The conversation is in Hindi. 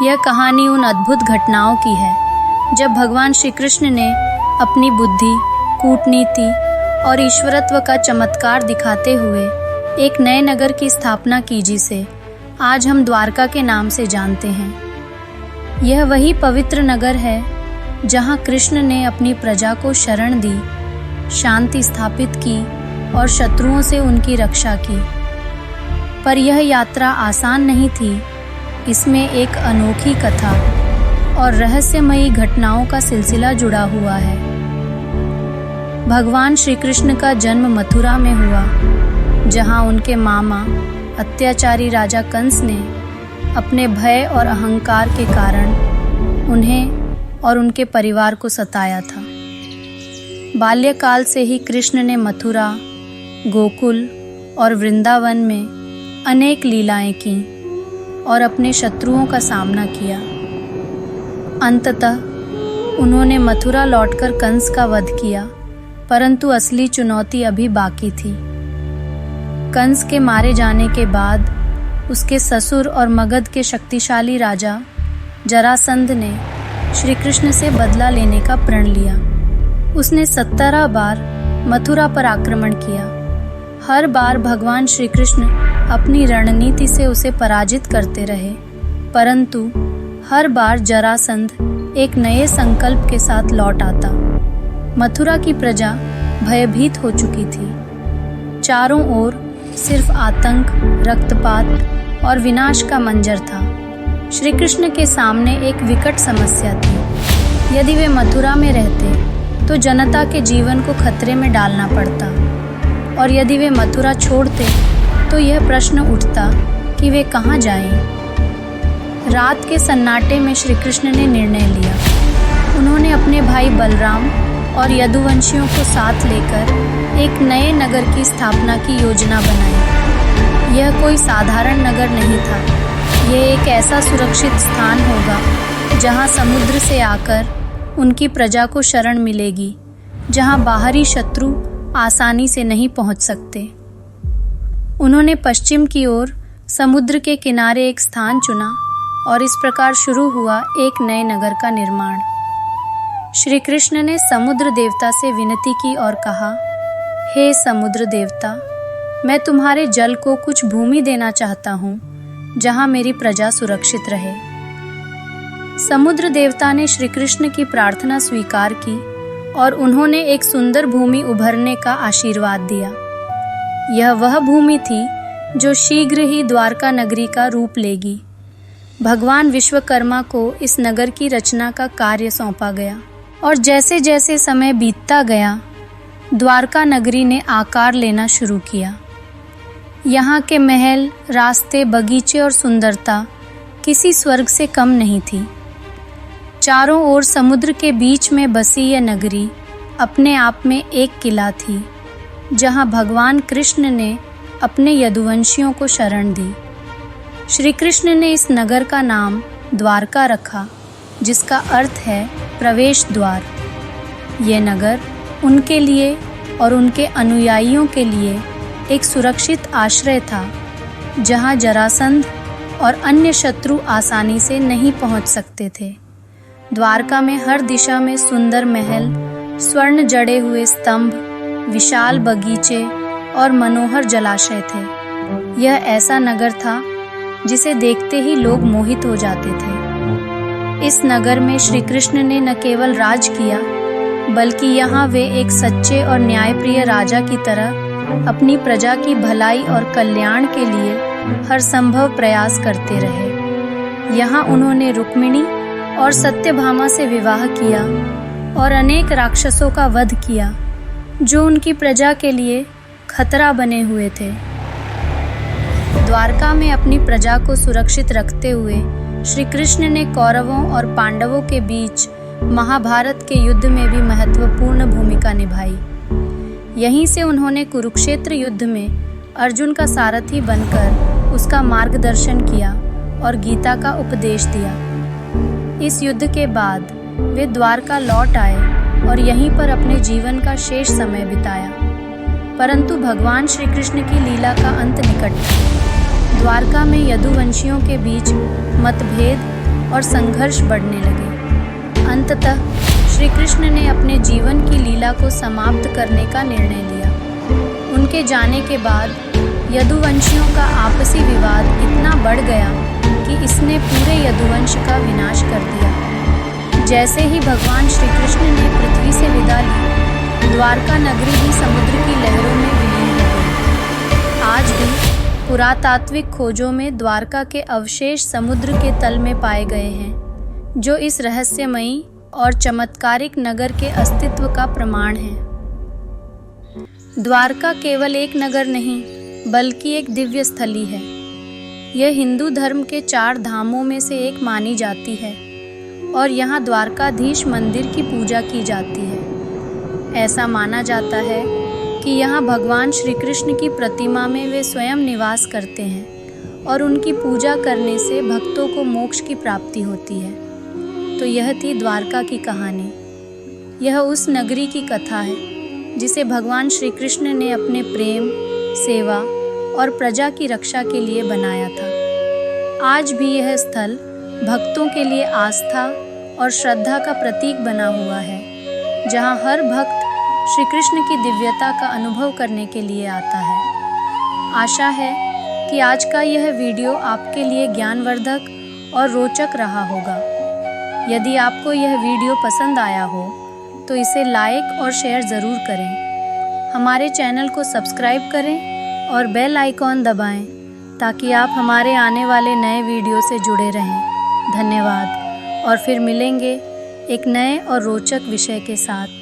यह कहानी उन अद्भुत घटनाओं की है जब भगवान श्री कृष्ण ने अपनी बुद्धि, कूटनीति और ईश्वरत्व का चमत्कार दिखाते हुए एक नए नगर की स्थापना की, जिसे आज हम द्वारका के नाम से जानते हैं। यह वही पवित्र नगर है जहां कृष्ण ने अपनी प्रजा को शरण दी, शांति स्थापित की और शत्रुओं से उनकी रक्षा की। पर यह यात्रा आसान नहीं थी। इसमें एक अनोखी कथा और रहस्यमयी घटनाओं का सिलसिला जुड़ा हुआ है। भगवान श्री कृष्ण का जन्म मथुरा में हुआ, जहां उनके मामा अत्याचारी राजा कंस ने अपने भय और अहंकार के कारण उन्हें और उनके परिवार को सताया था। बाल्यकाल से ही कृष्ण ने मथुरा, गोकुल और वृंदावन में अनेक लीलाएं की और अपने शत्रुओं का सामना किया। अंततः उन्होंने मथुरा लौटकर कंस का वध किया, परंतु असली चुनौती अभी बाकी थी। कंस के मारे जाने के बाद उसके ससुर और मगध के शक्तिशाली राजा जरासंध ने श्री कृष्ण से बदला लेने का प्रण लिया। उसने 17 बार मथुरा पर आक्रमण किया। हर बार भगवान श्री कृष्ण अपनी रणनीति से उसे पराजित करते रहे, परंतु हर बार जरासंध एक नए संकल्प के साथ लौट आता। मथुरा की प्रजा भयभीत हो चुकी थी। चारों ओर सिर्फ आतंक, रक्तपात और विनाश का मंजर था। श्री कृष्ण के सामने एक विकट समस्या थी। यदि वे मथुरा में रहते तो जनता के जीवन को खतरे में डालना पड़ता, और यदि वे मथुरा छोड़ते तो यह प्रश्न उठता कि वे कहाँ जाएं। रात के सन्नाटे में श्री कृष्ण ने निर्णय लिया। उन्होंने अपने भाई बलराम और यदुवंशियों को साथ लेकर एक नए नगर की स्थापना की योजना बनाई। यह कोई साधारण नगर नहीं था। यह एक ऐसा सुरक्षित स्थान होगा जहां समुद्र से आकर उनकी प्रजा को शरण मिलेगी, जहां बाहरी शत्रु आसानी से नहीं पहुंच सकते। उन्होंने पश्चिम की ओर समुद्र के किनारे एक स्थान चुना और इस प्रकार शुरू हुआ एक नए नगर का निर्माण। श्री कृष्ण ने समुद्र देवता से विनती की और कहा, हे समुद्र देवता, मैं तुम्हारे जल को कुछ भूमि देना चाहता हूँ जहाँ मेरी प्रजा सुरक्षित रहे। समुद्र देवता ने श्री कृष्ण की प्रार्थना स्वीकार की और उन्होंने एक सुंदर भूमि उभरने का आशीर्वाद दिया। यह वह भूमि थी जो शीघ्र ही द्वारका नगरी का रूप लेगी। भगवान विश्वकर्मा को इस नगर की रचना का कार्य सौंपा गया, और जैसे जैसे समय बीतता गया, द्वारका नगरी ने आकार लेना शुरू किया। यहाँ के महल, रास्ते, बगीचे और सुंदरता किसी स्वर्ग से कम नहीं थी। चारों ओर समुद्र के बीच में बसी यह नगरी अपने आप में एक किला थी, जहां भगवान कृष्ण ने अपने यदुवंशियों को शरण दी। श्री कृष्ण ने इस नगर का नाम द्वारका रखा, जिसका अर्थ है प्रवेश द्वार। यह नगर उनके लिए और उनके अनुयायियों के लिए एक सुरक्षित आश्रय था, जहां जरासंध और अन्य शत्रु आसानी से नहीं पहुंच सकते थे। द्वारका में हर दिशा में सुंदर महल, स्वर्ण जड़े हुए स्तंभ, विशाल बगीचे और मनोहर जलाशय थे। यह ऐसा नगर था जिसे देखते ही लोग मोहित हो जाते थे। इस नगर में श्री कृष्ण ने न केवल राज किया, बल्कि यहाँ वे एक सच्चे और न्यायप्रिय राजा की तरह अपनी प्रजा की भलाई और कल्याण के लिए हर संभव प्रयास करते रहे। यहाँ उन्होंने रुक्मिणी और सत्यभामा से विवाह किया और अनेक राक्षसों का वध किया, जो उनकी प्रजा के लिए खतरा बने हुए थे। द्वारका में अपनी प्रजा को सुरक्षित रखते हुए श्री कृष्ण ने कौरवों और पांडवों के बीच महाभारत के युद्ध में भी महत्वपूर्ण भूमिका निभाई। यहीं से उन्होंने कुरुक्षेत्र युद्ध में अर्जुन का सारथी बनकर उसका मार्गदर्शन किया और गीता का उपदेश दिया। इस युद्ध के बाद वे द्वारका लौट आए और यहीं पर अपने जीवन का शेष समय बिताया। परंतु भगवान श्री कृष्ण की लीला का अंत निकट था। द्वारका में यदुवंशियों के बीच मतभेद और संघर्ष बढ़ने लगे। अंततः श्री कृष्ण ने अपने जीवन की लीला को समाप्त करने का निर्णय लिया। उनके जाने के बाद यदुवंशियों का आपसी विवाद इतना बढ़ गया कि इसने पूरे यदुवंश का विनाश कर दिया। जैसे ही भगवान श्री कृष्ण ने पृथ्वी से विदा ली, द्वारका नगरी भी समुद्र की लहरों में विलीन हो गई। आज भी पुरातात्विक खोजों में द्वारका के अवशेष समुद्र के तल में पाए गए हैं, जो इस रहस्यमयी और चमत्कारिक नगर के अस्तित्व का प्रमाण है। द्वारका केवल एक नगर नहीं, बल्कि एक दिव्य स्थली है। यह हिंदू धर्म के 4 धामों में से एक मानी जाती है और यहाँ द्वारकाधीश मंदिर की पूजा की जाती है। ऐसा माना जाता है कि यहाँ भगवान श्री कृष्ण की प्रतिमा में वे स्वयं निवास करते हैं और उनकी पूजा करने से भक्तों को मोक्ष की प्राप्ति होती है। तो यह थी द्वारका की कहानी। यह उस नगरी की कथा है जिसे भगवान श्री कृष्ण ने अपने प्रेम, सेवा और प्रजा की रक्षा के लिए बनाया था। आज भी यह स्थल भक्तों के लिए आस्था और श्रद्धा का प्रतीक बना हुआ है, जहाँ हर भक्त श्री कृष्ण की दिव्यता का अनुभव करने के लिए आता है। आशा है कि आज का यह वीडियो आपके लिए ज्ञानवर्धक और रोचक रहा होगा। यदि आपको यह वीडियो पसंद आया हो तो इसे लाइक और शेयर ज़रूर करें। हमारे चैनल को सब्सक्राइब करें और बेल आइकॉन दबाएं ताकि आप हमारे आने वाले नए वीडियो से जुड़े रहें। धन्यवाद और फिर मिलेंगे एक नए और रोचक विषय के साथ।